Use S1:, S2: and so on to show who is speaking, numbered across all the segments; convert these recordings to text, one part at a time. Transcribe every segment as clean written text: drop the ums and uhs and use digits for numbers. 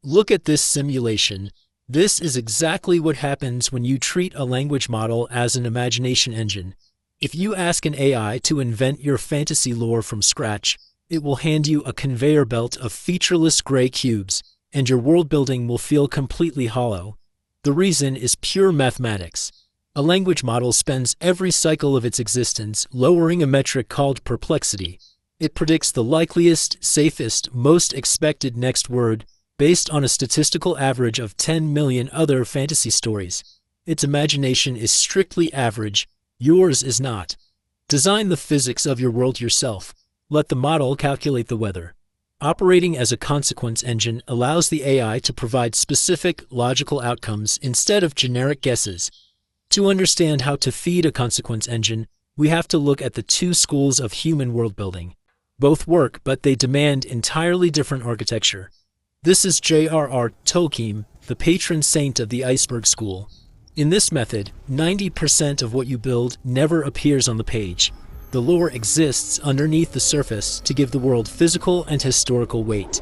S1: Look at this simulation. This is exactly what happens when you treat a language model as an imagination engine. If you ask an AI to invent your fantasy lore from scratch, it will hand you a conveyor belt of featureless gray cubes, and your world building will feel completely hollow. The reason is pure mathematics. A language model spends every cycle of its existence lowering a metric called perplexity. It predicts the likeliest, safest, most expected next word based on a statistical average of 10 million other fantasy stories. Its imagination is strictly average, yours is not. Design the physics of your world yourself. Let the model calculate the weather. Operating as a consequence engine allows the AI to provide specific, logical outcomes instead of generic guesses. To understand how to feed a consequence engine, we have to look at the two schools of human world building. Both work, but they demand entirely different architecture. This is J.R.R. Tolkien, the patron saint of the iceberg school. In this method, 90% of what you build never appears on the page. The lore exists underneath the surface to give the world physical and historical weight.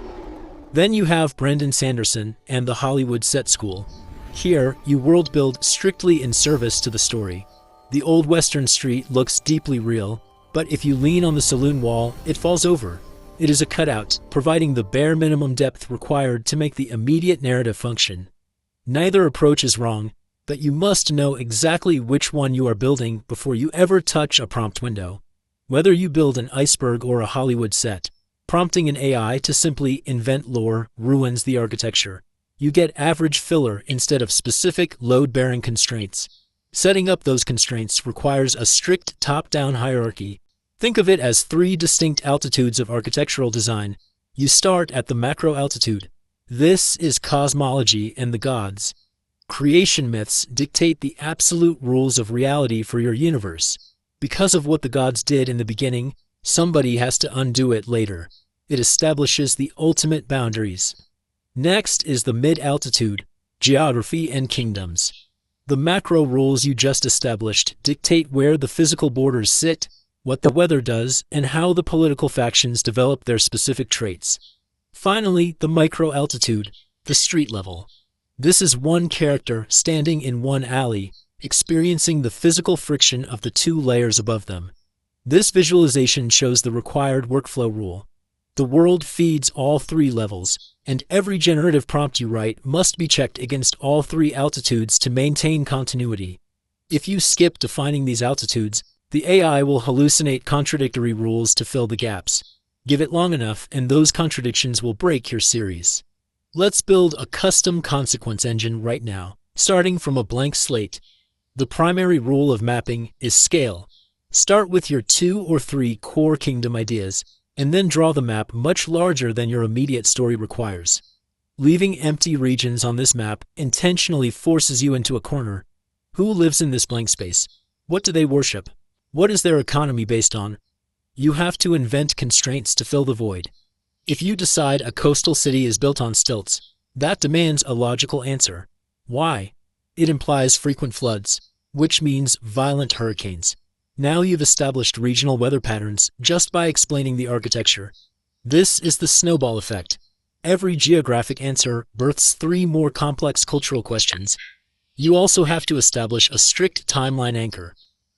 S1: Then you have Brandon Sanderson and the Hollywood set school. Here, you world build strictly in service to the story. The old western street looks deeply real, but if you lean on the saloon wall, it falls over. It is a cutout, providing the bare minimum depth required to make the immediate narrative function. Neither approach is wrong, but you must know exactly which one you are building before you ever touch a prompt window. Whether you build an iceberg or a Hollywood set, prompting an AI to simply invent lore ruins the architecture. You get average filler instead of specific load-bearing constraints. Setting up those constraints requires a strict top-down hierarchy. Think of it as 3 distinct altitudes of architectural design. You start at the macro altitude. This is cosmology and the gods. Creation myths dictate the absolute rules of reality for your universe. Because of what the gods did in the beginning, somebody has to undo it later. It establishes the ultimate boundaries. Next is the mid-altitude, geography and kingdoms. The macro rules you just established dictate where the physical borders sit, what the weather does, and how the political factions develop their specific traits. Finally, the micro-altitude, the street level. This is one character standing in one alley, experiencing the physical friction of the 2 layers above them. This visualization shows the required workflow rule. The world feeds all 3 levels, and every generative prompt you write must be checked against all 3 altitudes to maintain continuity. If you skip defining these altitudes, the AI will hallucinate contradictory rules to fill the gaps. Give it long enough, and those contradictions will break your series. Let's build a custom consequence engine right now, starting from a blank slate. The primary rule of mapping is scale. Start with your 2 or 3 core kingdom ideas, and then draw the map much larger than your immediate story requires. Leaving empty regions on this map intentionally forces you into a corner. Who lives in this blank space? What do they worship? What is their economy based on? You have to invent constraints to fill the void. If you decide a coastal city is built on stilts, that demands a logical answer. Why? It implies frequent floods, which means violent hurricanes. Now you've established regional weather patterns just by explaining the architecture. This is the snowball effect. Every geographic answer births 3 more complex cultural questions. You also have to establish a strict timeline anchor.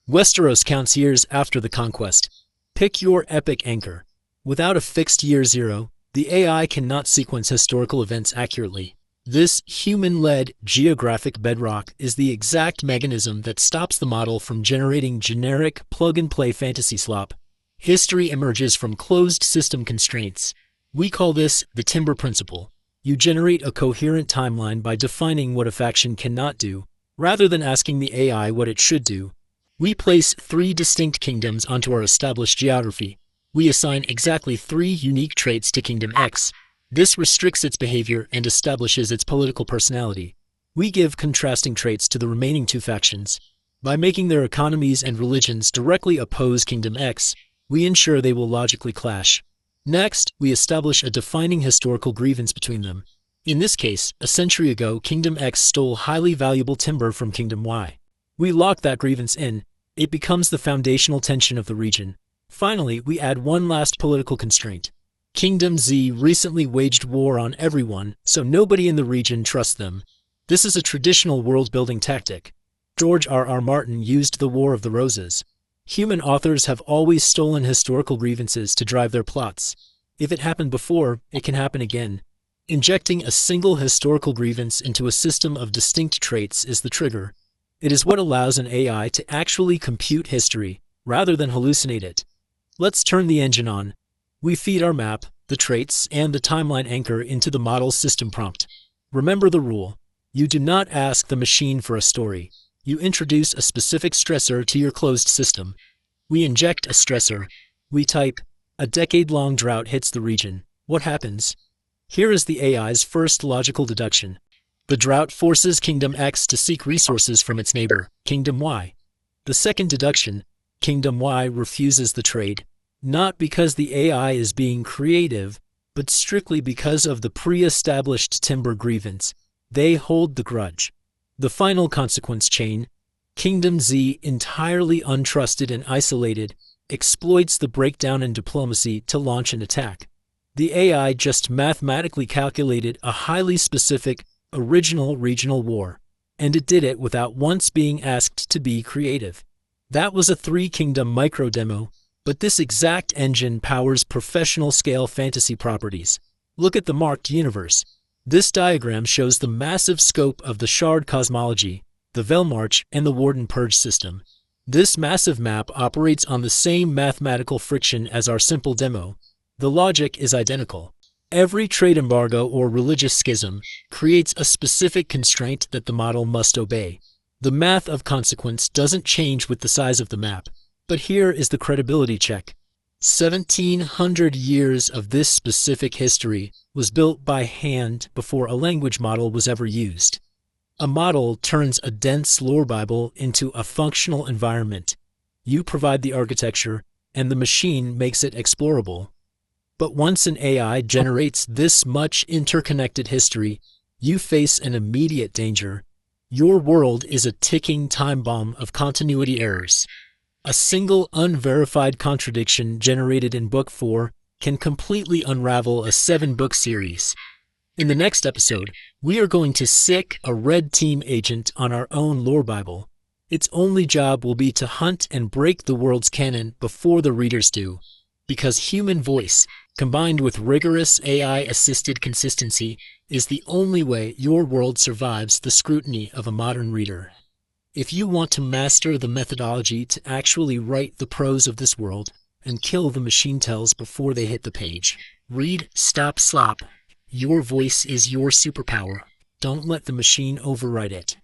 S1: Westeros counts years after the conquest. Pick your epic anchor. Without a fixed year 0, the AI cannot sequence historical events accurately. This human-led geographic bedrock is the exact mechanism that stops the model from generating generic plug-and-play fantasy slop. History emerges from closed system constraints. We call this the timber principle. You generate a coherent timeline by defining what a faction cannot do, rather than asking the AI what it should do. We place 3 distinct kingdoms onto our established geography. We assign exactly 3 unique traits to Kingdom X. This restricts its behavior and establishes its political personality. We give contrasting traits to the remaining 2 factions. By making their economies and religions directly oppose Kingdom X, we ensure they will logically clash. Next, we establish a defining historical grievance between them. In this case, a century ago, Kingdom X stole highly valuable timber from Kingdom Y. We lock that grievance in. It becomes the foundational tension of the region. Finally, we add one last political constraint. Kingdom Z recently waged war on everyone, so nobody in the region trusts them. This is a traditional world-building tactic. George R.R. Martin used the War of the Roses. Human authors have always stolen historical grievances to drive their plots. If it happened before, it can happen again. Injecting a single historical grievance into a system of distinct traits is the trigger. It is what allows an AI to actually compute history, rather than hallucinate it. Let's turn the engine on. We feed our map, the traits, and the timeline anchor into the model's system prompt. Remember the rule. You do not ask the machine for a story. You introduce a specific stressor to your closed system. We inject a stressor. We type, "A decade-long drought hits the region." What happens? Here is the AI's first logical deduction. The drought forces Kingdom X to seek resources from its neighbor, Kingdom Y. The second deduction, Kingdom Y refuses the trade, not because the AI is being creative, but strictly because of the pre-established timber grievance. They hold the grudge. The final consequence chain, Kingdom Z, entirely untrusted and isolated, exploits the breakdown in diplomacy to launch an attack. The AI just mathematically calculated a highly specific, original regional war, and it did it without once being asked to be creative. That was a 3-kingdom micro-demo, but this exact engine powers professional-scale fantasy properties. Look at the marked universe. This diagram shows the massive scope of the Shard cosmology, the Velmarch, and the Warden Purge system. This massive map operates on the same mathematical friction as our simple demo. The logic is identical. Every trade embargo or religious schism creates a specific constraint that the model must obey. The math of consequence doesn't change with the size of the map. But here is the credibility check. 1,700 years of this specific history was built by hand before a language model was ever used. A model turns a dense lore Bible into a functional environment. You provide the architecture, and the machine makes it explorable. But once an AI generates this much interconnected history, you face an immediate danger. Your world is a ticking time bomb of continuity errors. A single unverified contradiction generated in Book 4 can completely unravel a 7-book series. In the next episode, we are going to sick a red team agent on our own lore Bible. Its only job will be to hunt and break the world's canon before the readers do. Because human voice, combined with rigorous AI-assisted consistency, is the only way your world survives the scrutiny of a modern reader. If you want to master the methodology to actually write the prose of this world and kill the machine tells before they hit the page, read Stop Slop. Your voice is your superpower. Don't let the machine override it.